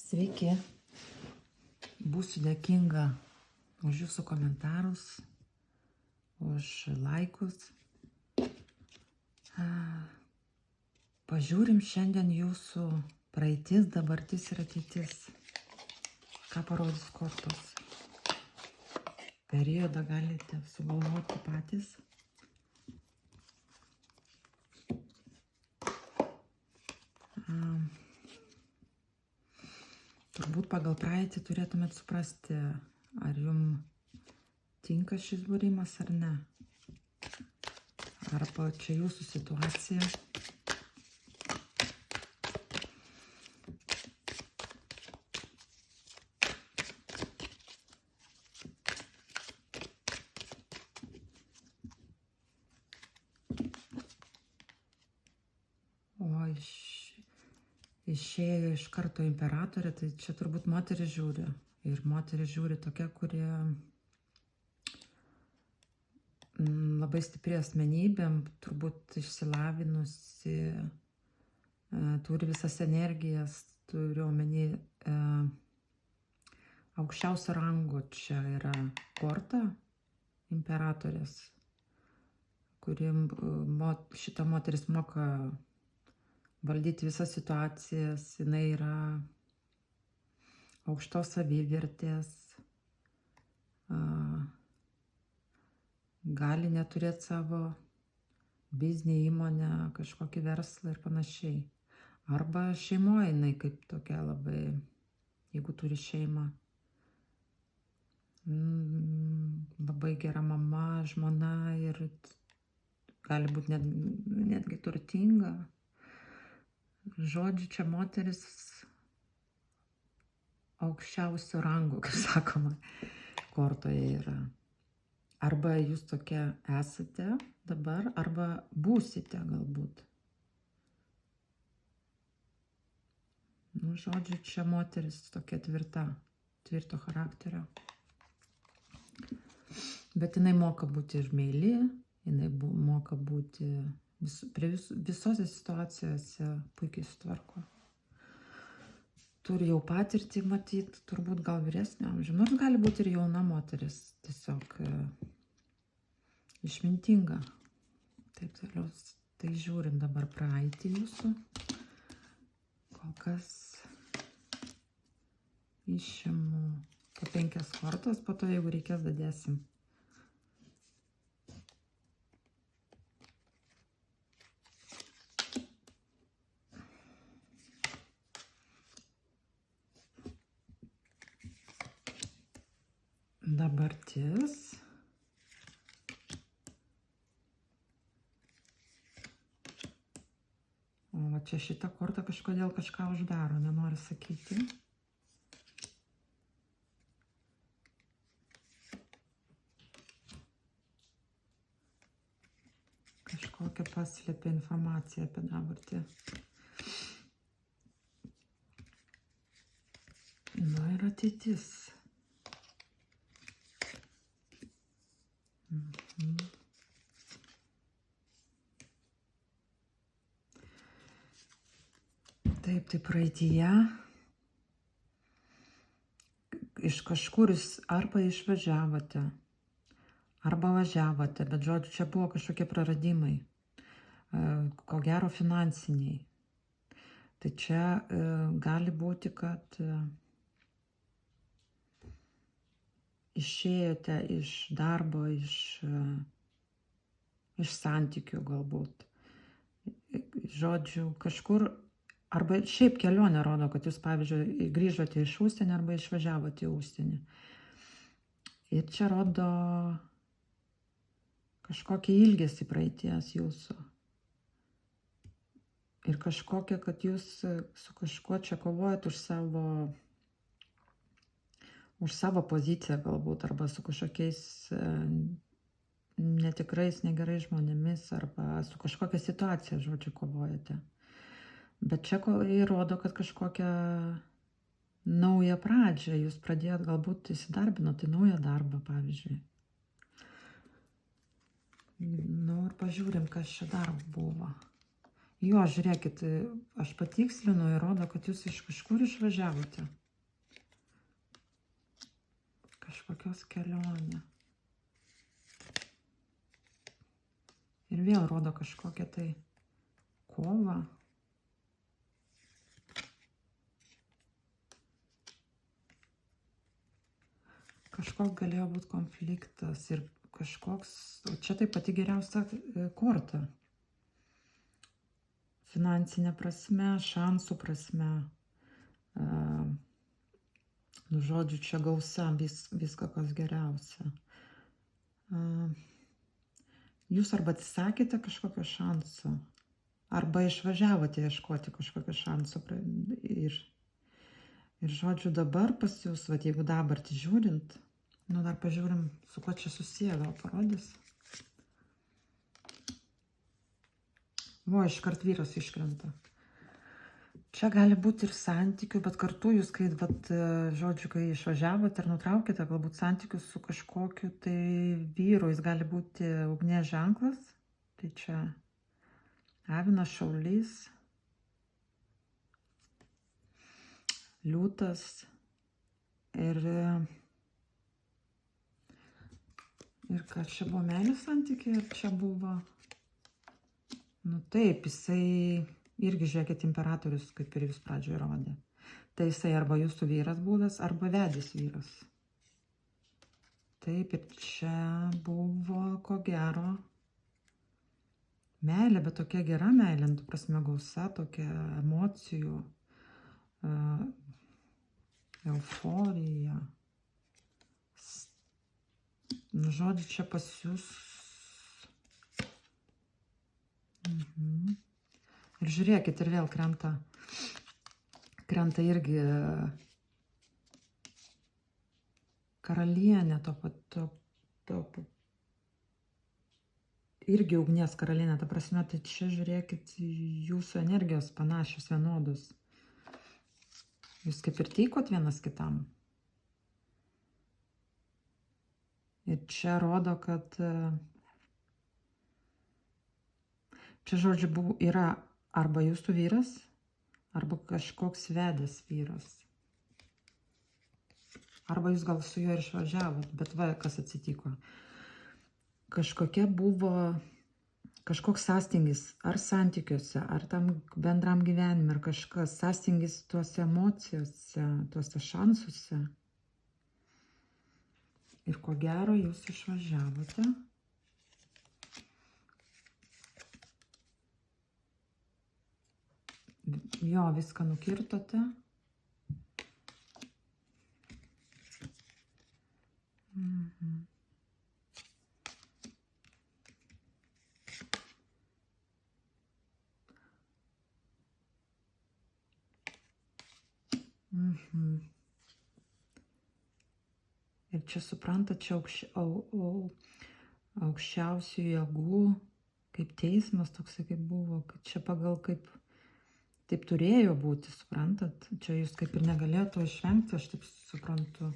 Sveiki, būsiu dėkinga už jūsų komentarus, už laikus. Pažiūrim šiandien jūsų praeitis, dabartis ir ateitis. Ką parodys kortos. Periodą galite sugalvoti patys. Turbūt pagal praeitį turėtumėt suprasti, ar jums tinka šis būrimas ar ne. Arba čia jūsų situacija. O išėjo iš karto imperatorė, tai čia turbūt moteris žiūri. Ir moteris žiūri tokia, kuri labai stipri asmenybėm, turbūt išsilavinusi, turi visas energijas, turi omeny aukščiausio rango. Čia yra korta imperatorės, kuri šita moteris moka valdyti visas situacijas, jinai yra aukštos savivertės, gali neturėti savo biznį, įmonę, kažkokį verslą ir panašiai. Arba šeimoje jinai kaip tokia labai, jeigu turi šeimą, labai gera mama, žmona ir gali būti netgi turtinga. Žodžiu, čia moteris aukščiausio rango, kaip sakoma, kortoje yra. Arba jūs tokia esate dabar, arba būsite galbūt. Žodžiu, čia moteris tokia tvirto charakterio. Bet jinai moka būti ir meili, jinai moka būti visose situacijose puikiai sutvarko. Turi jau patirtį matyti, turbūt gal vyresnio amžiaus. Nors gali būti ir jauna moteris, tiesiog išmintinga. Taip toliau. Tai žiūrim dabar praeitį jūsų. Kol kas išimu po 5 kortas, po to jeigu reikės dadėsim. Dabartis. O čia šita korta kažkodėl kažką uždaro, nenoriu sakyti. Kažkokią paslėpė informaciją apie dabartį. Na ir ateitis. Taip, tai praeityje iš kažkur arba išvažiavote, arba važiavote, bet žodžiu, čia buvo kažkokie praradimai, ko gero finansiniai. Tai čia gali būti, kad išėjote iš darbo, iš santykių galbūt. Žodžiu, kažkur, arba šiaip kelionė rodo, kad jūs, pavyzdžiui, grįžote iš užsienio arba išvažiavote į užsienį. Ir čia rodo kažkokį ilgesį praeities jūsų. Ir kažkokia, kad jūs su kažkuo čia kovojat už savo poziciją galbūt, arba su kažkokiais netikrais, negerais žmonėmis, arba su kažkokia situacija, žodžiu, kovojate. Bet čia įrodo, kad kažkokią naują pradžią jūs pradėjot, galbūt įsidarbinote naują darbą, pavyzdžiui. Nu ir pažiūrim, kas čia dar buvo. Jo, žiūrėkit, aš patikslinu, įrodo, kad jūs iš kažkur išvažiavote. Kažkokios kelionė. Ir vėl rodo kažkokią tai kovą. Kažkoks galėjo būti konfliktas ir kažkoks, o čia tai pati geriausia korta. Finansinė prasme, šansų prasme. Nu, žodžiu, čia gausa, viską, kas geriausia. Jūs arba atsisakėte kažkokio šanso, arba išvažiavote ieškoti kažkokio šanso. Ir žodžiu, dabar pas jūs, vat, jeigu dabartį žiūrint, nu dar pažiūrim, su kuo čia susiję, gal parodys. Vo, iškart vyras iškrenta. Čia gali būti ir santykių, bet kartu jūs, kai, vat, žodžiu, kai išvažiavote ir nutraukite galbūt santykius su kažkokiu tai vyru, jis gali būti ugnies ženklas. Tai čia avinas, šaulys, liūtas ir ką čia buvo, meilės santykiai, ir čia buvo, nu taip, jisai irgi, žiūrėkit, imperatorius, kaip ir jūs pradžioje rodė. Tai jisai arba jūsų vyras buvęs, arba vedęs vyras. Taip, ir čia buvo, ko gero, meilė, bet tokia gera meilė, tu prasme gausa, tokia emocijų, euforija. Nu, žodžiu, čia pas jūs. Ir žiūrėkit, ir vėl krenta irgi karalienė, irgi ugnies karalienė, ta prasme, tai čia žiūrėkit, jūsų energijos panašios, vienodos. Jūs kaip ir tykot vienas kitam. Ir čia rodo, kad čia, žodžiu, yra arba jūsų vyras, arba kažkoks vedęs vyras. Arba jūs gal su juo ir išvažiavot, bet va, kas atsitiko. Kažkokia buvo, kažkoks sąstingis, ar santykiuose, ar tam bendram gyvenime, ar kažkas sąstingis tuose emocijose, tuose šansuose. Ir ko gero jūs išvažiavote. Jo, viską nukirtote. Ir čia suprantat, čia aukščiausių jėgų, kaip teismas toksai kaip buvo, kad čia pagal kaip taip turėjo būti, suprantat? Čia jūs kaip ir negalėtų išvengti, aš taip suprantu.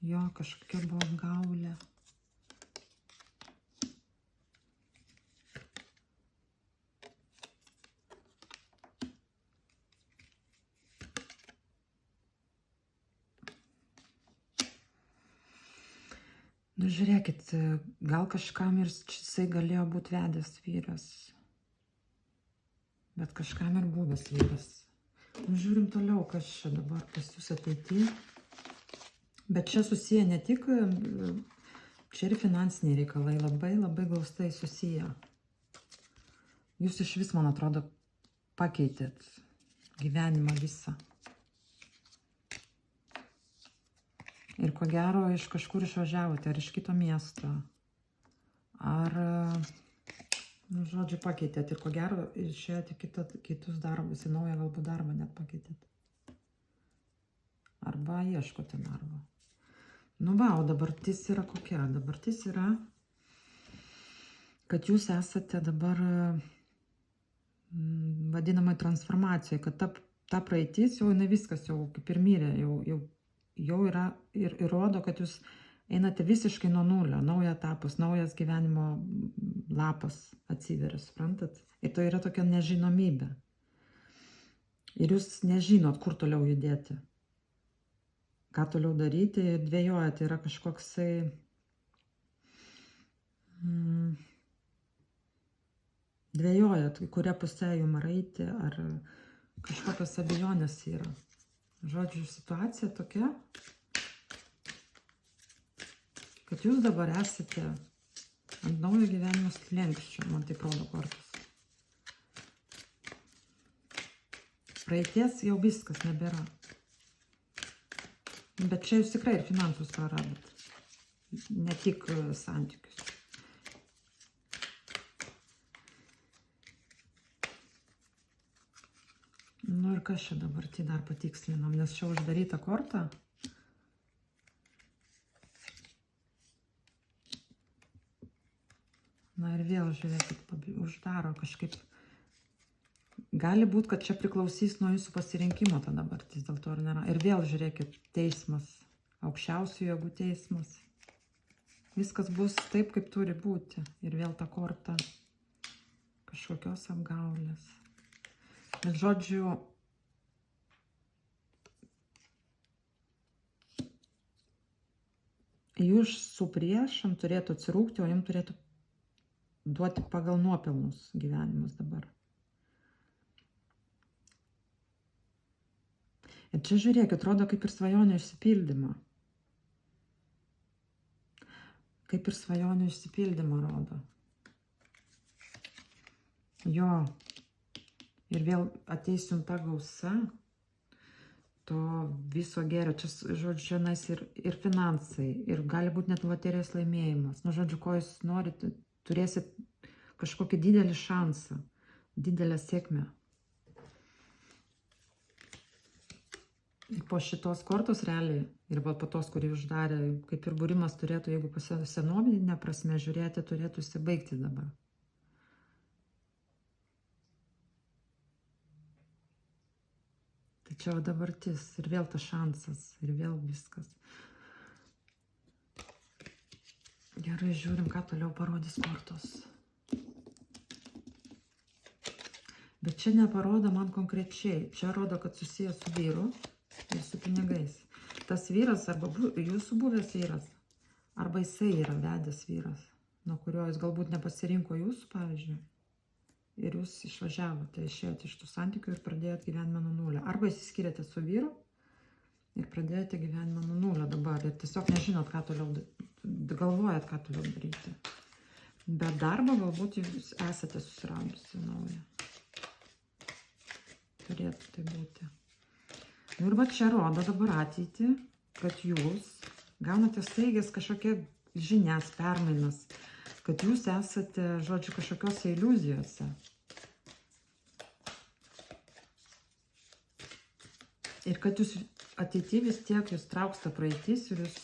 Jo, kažkokia buvo apgaulė. Nu, žiūrėkit, gal kažkam ir jisai galėjo būti vedęs vyras. Bet kažkam ir buvęs vyras. Nu, žiūrim toliau, kas čia dabar pas jūs ateityje. Bet čia susiję ne tik, čia ir finansiniai reikalai, labai glaustai susiję. Jūs iš vis, man atrodo, pakeitėt gyvenimą visą. Ir ko gero, iš kažkur išvažiavote, ar iš kito miesto, ar, nu, žodžiu, pakeitėt. Ir ko gero, išėjote kitus darbus, į naują galbūt darbą net pakeitėt. Arba ieškote darbo. Nu va, o dabartis yra kokia? Dabartis yra, kad jūs esate dabar vadinamai transformacijoje, kad ta praeitis jau, jinai viskas jau kaip ir mirė, jau yra ir rodo, kad jūs einate visiškai nuo nulio, naujas etapas, naujas gyvenimo lapas atsiveria, suprantat? Ir tai yra tokia nežinomybė. Ir jūs nežinot, kur toliau judėti, ką toliau daryti, ir dvejojate, yra kažkoksai dvejojat, į kurią pusę jum eiti, ar kažkokios abejonės yra. Žodžiu, situacija tokia, kad jūs dabar esate ant naujo gyvenimo slenksčio, man taip rodo kortos. Praeities jau viskas nebėra. Bet čia jūs tikrai ir finansus praradot. Ne tik santykius. Nu ir kas čia dabar, tai dar patikslinam, nes čia uždaryta korta. Na ir vėl žiūrėkit, uždaro kažkaip. Gali būti, kad čia priklausys nuo jūsų pasirinkimo ta dabartis, dėl to ar nėra. Ir vėl žiūrėkit, teismas, aukščiausių jėgų teismas. Viskas bus taip, kaip turi būti. Ir vėl ta korta kažkokios apgaulės. Bet žodžiu, jūs su priešam turėtų atsirūkti, o jums turėtų duoti pagal nuopelnus gyvenimus dabar. Ir čia žiūrėkit, atrodo kaip ir svajonių išsipildymą. Kaip ir svajonių išsipildymą rodo. Jo. Ir vėl ateis jums ta gausa to viso gėrio. Čia, žodžiu, ir finansai, ir gali būti net loterijos laimėjimas. Nu, žodžiu, ko jūs norite, turėsit kažkokį didelį šansą, didelę sėkmę. Ir po šitos kortos realiai, ir po tos, kurį uždarė, kaip ir būrimas turėtų, jeigu senovinė prasme žiūrėti, turėtų įsibaigti dabar. Tai čia dabartis, ir vėl tas šansas, ir vėl viskas. Gerai, žiūrim, ką toliau parodys kortos. Bet čia neparodo man konkrečiai, čia rodo, kad susijęs su vyru ir su pinigais. Tas vyras, arba jūsų buvęs vyras, arba jisai yra vedęs vyras, nuo kurio jis galbūt nepasirinko jūsų, pavyzdžiui, ir jūs išvažiavote, išėjote iš tų santykių ir pradėjote gyvenimą nuo nulio. Arba įsiskyrėte su vyru ir pradėjote gyvenimą nuo nulio dabar ir tiesiog nežinot, ką toliau, galvojat, ką toliau daryti. Bet darbą galbūt jūs esate susiradusi naują. Turėtų tai būti. Ir va čia rodo dabar ateitį, kad jūs gaunate staigės kažkokie žinias, permainas, kad jūs esate, žodžiu, kažkokiose iliuzijose. Ir kad jūs ateityje vis tiek jūs trauks ta praeitis ir jūs,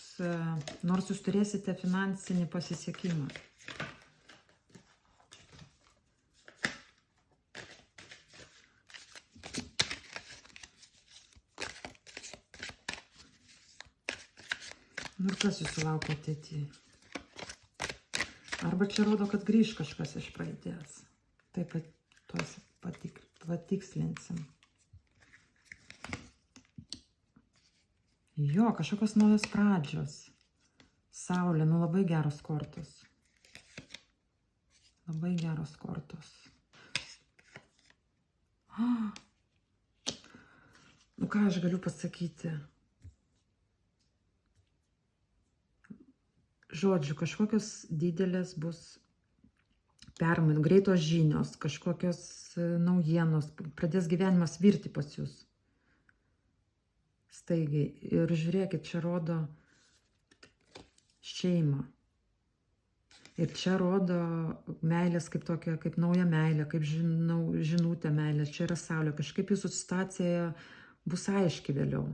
nors jūs turėsite finansinį pasisekimą. Nu ir kas jūsų laukia ateityje? Arba čia rodo, kad grįž kažkas iš praeities. Taip pat patikslinsim. Jo, kažkokios naujos pradžios. Saulė, nu labai geros kortos. Labai geros kortos. Nu ką aš galiu pasakyti? Žodžiu, kažkokios didelės bus permainos, greitos žinios, kažkokios naujienos, pradės gyvenimas virti pas jūs. Staigiai. Ir žiūrėkit, čia rodo šeimą. Ir čia rodo meilės kaip tokia, kaip nauja meilė, kaip žinutė meilės. Čia yra saulė. Kažkaip jūsų situacija bus aiški vėliau.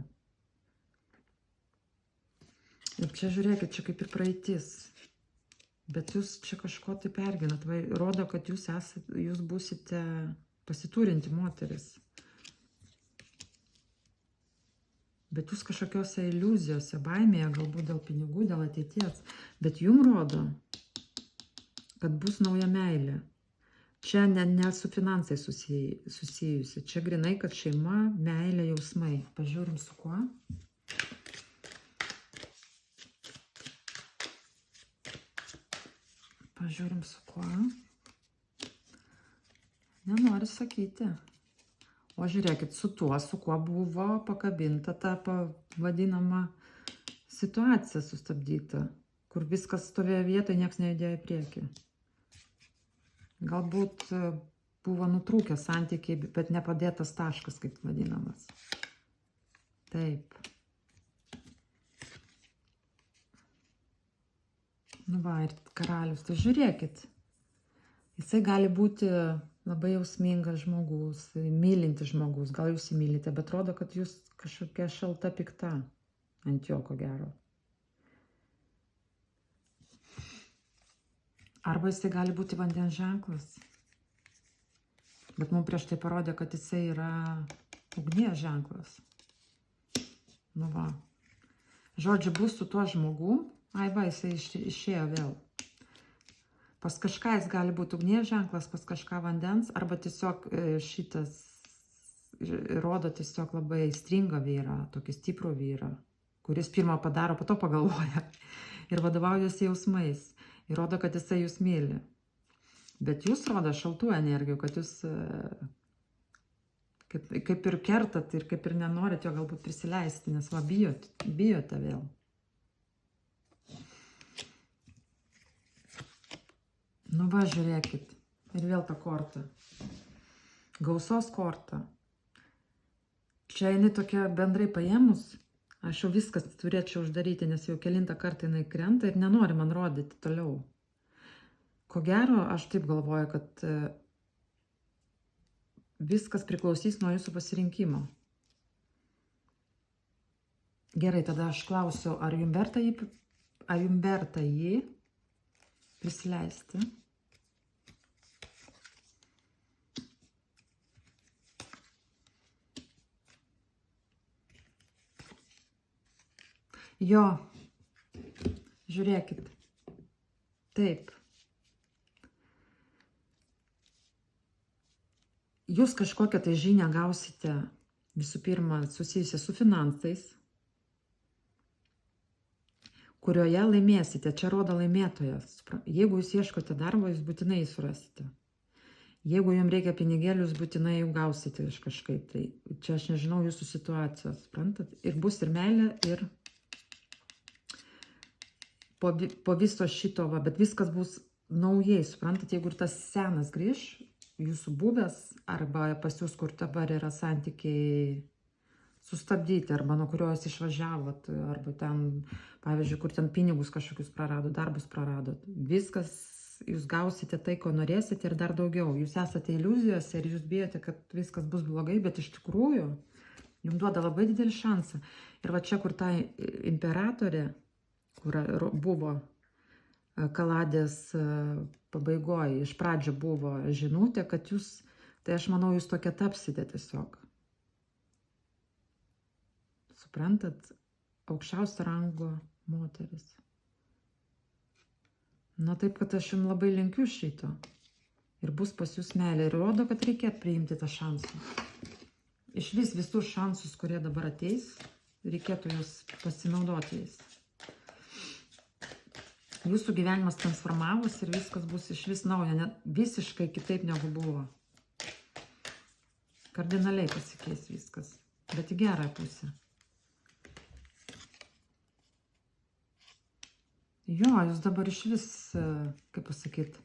Ir čia žiūrėkit, čia kaip ir praeitis. Bet jūs čia kažko tai perginat. Rodo, kad jūs būsite pasiturinti moteris. Bet jūs kažkokiose iliuzijose, baimėje, galbūt dėl pinigų, dėl ateities. Bet jum rodo, kad bus nauja meilė. Čia ne su finansai susijusi. Čia grinai, kad šeima, meilė, jausmai. Pažiūrim su kuo. Pažiūrim su kuo. Nenori sakyti. O žiūrėkit, su tuo, su kuo buvo pakabinta ta vadinama situacija sustabdyta, kur viskas stovėjo vietoje, nieks nejudėjo į priekį. Galbūt buvo nutrūkę santykiai, bet nepadėtas taškas, kaip vadinamas. Taip. Nu va, ir karalius, tai žiūrėkit. Jisai gali būti labai jausmingas žmogus, mylintis žmogus, gal jūs įmylite, bet rodo, kad jūs kažkokia šalta pikta ant jo, ko gero. Arba jisai gali būti vandens ženklas, bet mums prieš tai parodė, kad jisai yra ugnies ženklas. Nu va. Žodžiu, bus su tuo žmogum, ai va, jisai išėjo vėl. Pas kažką jis gali būti ugnies ženklas, pas kažką vandens, arba tiesiog šitas rodo tiesiog labai aistringą vyrą, tokį stiprų vyrą, kuris pirmą padaro, po to pagalvoja ir vadovaujasi jausmais. Ir rodo, kad jisai jūs myli. Bet jūs rodo šaltų energijų, kad jūs kaip ir kertat ir kaip ir nenorit jo galbūt prisileisti, nes va bijote vėl. Nu va, žiūrėkit. Ir vėl ta korta. Gausos korta. Čia jinai tokia bendrai paėmus. Aš jau viskas turėčiau uždaryti, nes jau kelintą kartą jinai krenta ir nenori man rodyti toliau. Ko gero, aš taip galvoju, kad viskas priklausys nuo jūsų pasirinkimo. Gerai, tada aš klausiu, ar jums verta jį prisileisti? Jo, žiūrėkit, taip. Jūs kažkokią tai žinią gausite, visų pirma, susijusią su finansais, kurioje laimėsite. Čia rodo laimėtojas. Jeigu jūs ieškote darbo, jūs būtinai jį surasite. Jeigu jums reikia pinigėlių, jūs būtinai jų gausite iš kažkaip. Tai čia aš nežinau jūsų situacijos, suprantat? Ir bus ir meilė, ir po viso šito, bet viskas bus naujai, suprantat? Jeigu ir tas senas grįž, jūsų buvęs, arba pas jūs, kur dabar yra santykiai sustabdyti, arba nuo kurio jūs išvažiavot, arba ten, pavyzdžiui, kur ten pinigus kažkokius praradot, darbus praradot. Viskas, jūs gausite tai, ko norėsite ir dar daugiau. Jūs esate iliuzijose ir jūs bijote, kad viskas bus blogai, bet iš tikrųjų jums duoda labai didelį šansą. Ir va čia, kur ta imperatorė, kur buvo kaladės pabaigoje, iš pradžio buvo žinutė, kad jūs, tai aš manau, jūs tokia tapsite tiesiog. Suprantat, aukščiausio rango moteris. Na taip, kad aš jums labai linkiu šito. Ir bus pas jūs meilė. Ir rodo, kad reikia priimti tą šansą. Iš visus šansus, kurie dabar ateis, reikėtų jūs pasinaudoti jais. Jūsų gyvenimas transformavosi ir viskas bus iš vis nauja, net visiškai kitaip negu buvo. Kardinaliai pasikeis viskas, bet į gerą pusę. Jo, jūs dabar iš vis, kaip pasakyt,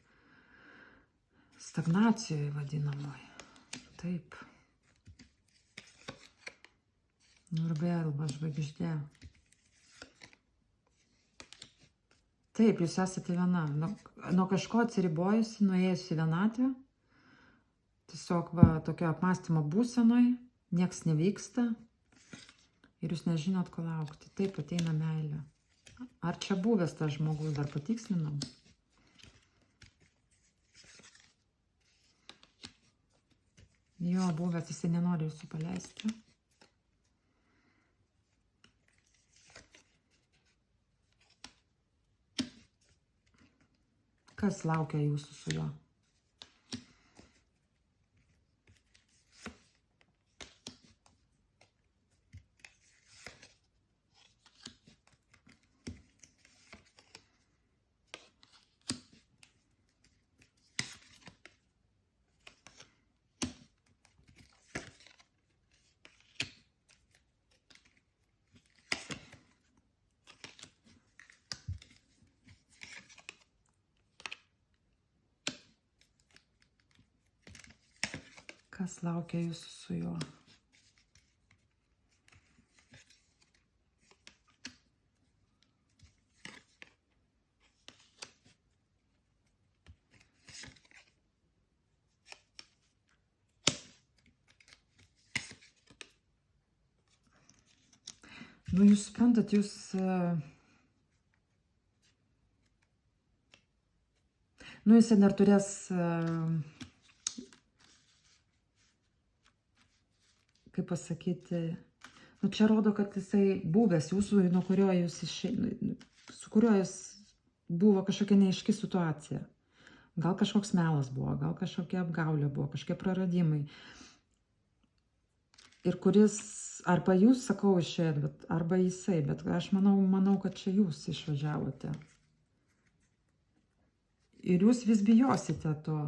stagnacijoje vadinamoje. Taip. Nu ir vėl žvaigždė. Taip, jūs esate viena. Nuo kažko atsiribojusi, nuėjusi vienatvę. Tiesiog va, tokio apmąstymo būsenoj, nieks nevyksta. Ir jūs nežinot, ko laukti. Taip ateina meilė. Ar čia buvęs tas žmogus, dar patikslinam? Jo, buvęs, jisai nenori jūsų paleisti. Kas laukia jūsų su juo? Kas laukia jūsų su juo? Nu, jūs suprantat, jūs... Nu, jisai dar turės... Kaip pasakyti... Nu, čia rodo, kad jisai buvęs jūsų, nuo kurio jūs su kuriuo jūs buvo kažkokia neaiški situacija. Gal kažkoks melas buvo, gal kažkokia apgaulė buvo, kažkokie praradimai. Ir kuris, arba jūs, sakau, išėjot, arba jisai, bet aš manau, kad čia jūs išvažiavote. Ir jūs vis bijosite to.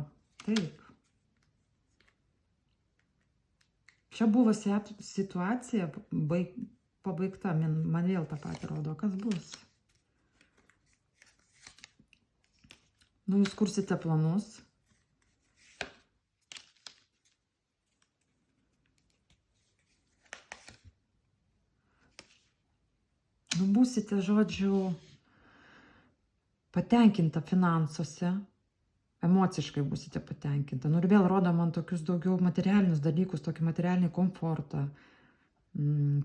Taip. Čia buvo situacija pabaigta, man vėl tą patį rodo, kas bus. Nu, jūs kursite planus. Nu, būsite, žodžiu, patenkinta finansuose. Emociškai būsite patenkinta. Nu ir vėl rodo man tokius daugiau materialinius dalykus, tokį materialinį komfortą,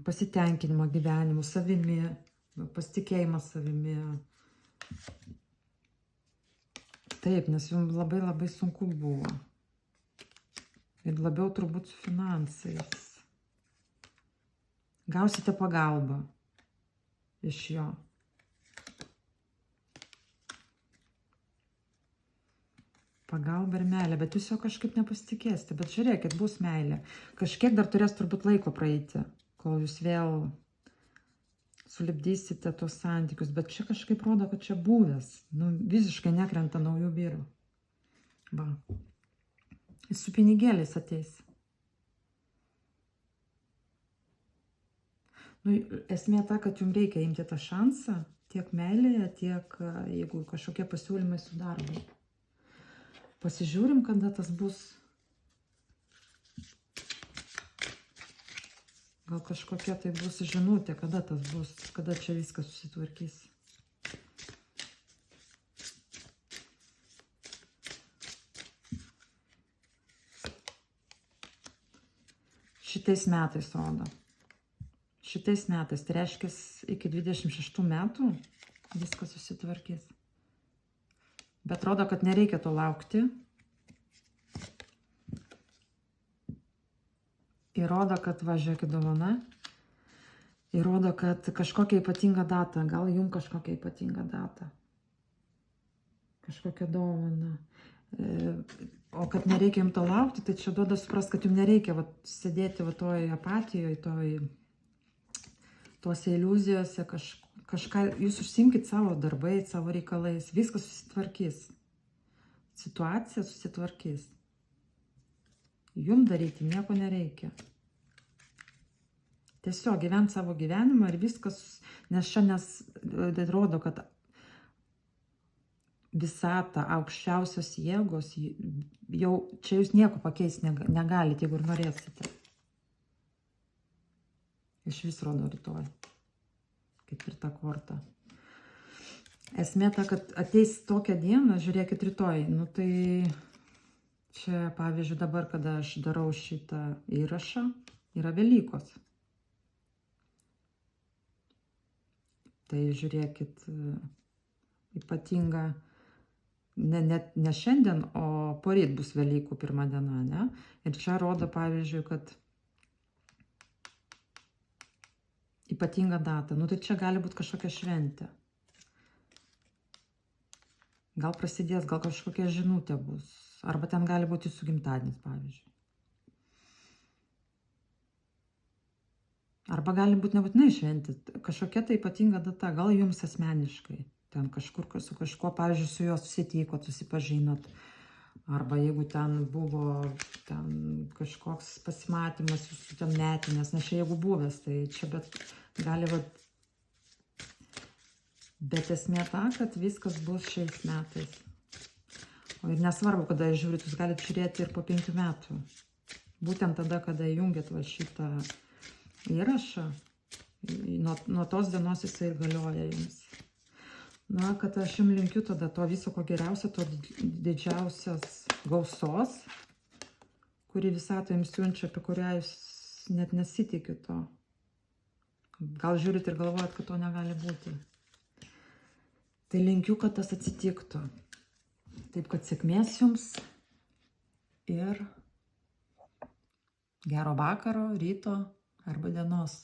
pasitenkinimą gyvenimu, savimi, pasitikėjimą savimi. Taip, nes jums labai sunku buvo. Ir labiau turbūt su finansais. Gausite pagalbą iš jo. Pagalba ir meilė, bet jūs jo kažkaip nepasitikėsite. Bet žiūrėkit, bus meilė. Kažkiek dar turės turbūt laiko praeiti, kol jūs vėl sulipdysite tos santykius. Bet čia kažkaip rodo, kad čia buvęs. Nu, visiškai nekrenta naujų vyrų. Va. Jis su pinigėliais ateis. Nu, esmė ta, kad jums reikia imti tą šansą, tiek meilėje, tiek jeigu kažkokie pasiūlymai su darbu. Pasižiūrim, kada tas bus. Gal kažkokia tai bus žinutė, kada tas bus, kada čia viskas susitvarkys. Šitais metais rodo. Šitais metais, tai reiškia, iki 26 metų viskas susitvarkys. Bet rodo, kad nereikia to laukti. Įrodo, kad važiuokit dovana. Įrodo, kad kažkokia ypatinga data. Gal jums kažkokia ypatinga data. Kažkokia dovana. O kad nereikia jums to laukti, tai čia duoda suprast, kad jums nereikia sėdėti toj apatijoje, tuose iliuzijose, kažką, jūs užsimkit savo darbais, savo reikalais, viskas susitvarkys. Situacija susitvarkys. Jums daryti nieko nereikia. Tiesiog gyventi savo gyvenimą ir viskas, nes šiandien rodo, kad visata, aukščiausios jėgos, jau čia jūs nieko pakeisti negalite, jeigu ir norėsite. Iš vis rodo rytoj. Ketvirta korta. Esmė ta, kad ateis tokią dieną, žiūrėkit rytoj. Nu tai čia, pavyzdžiui, dabar, kada aš darau šitą įrašą, yra Velykos. Tai žiūrėkit, ypatinga, ne šiandien, o poryt bus Velykų pirma diena, ne? Ir čia rodo, pavyzdžiui, kad ypatinga data. Nu tai čia gali būti kažkokia šventė. gal prasidės, gal kažkokia žinutė bus. Arba ten gali būti jūsų gimtadienis, pavyzdžiui. Arba gali būti nebūtinai šventė, kažkokia tai ypatinga data, gal jums asmeniškai. Ten kažkur su kažkuo, pavyzdžiui, su juo susitikot, susipažinot. Arba jeigu ten buvo kažkoks pasimatymas, jūsų ten metinės, nes čia jeigu buvęs, tai čia gali bet esmė ta, kad viskas bus šiais metais. O ir nesvarbu, kada žiūrit, jūs galite žiūrėti ir po 5 metų. Būtent tada, kada įjungiat šitą įrašą, nuo tos dienos jisai ir galioja jums. Na, kad aš jums linkiu tada to viso ko geriausio, to didžiausios gausos, kuri visatą jums siunčia, apie kurią jūs net nesitikit to. Gal žiūrit ir galvojat, kad to negali būti. Tai linkiu, kad tas atsitiktų. Taip, kad sėkmės jums ir gero vakaro, ryto arba dienos.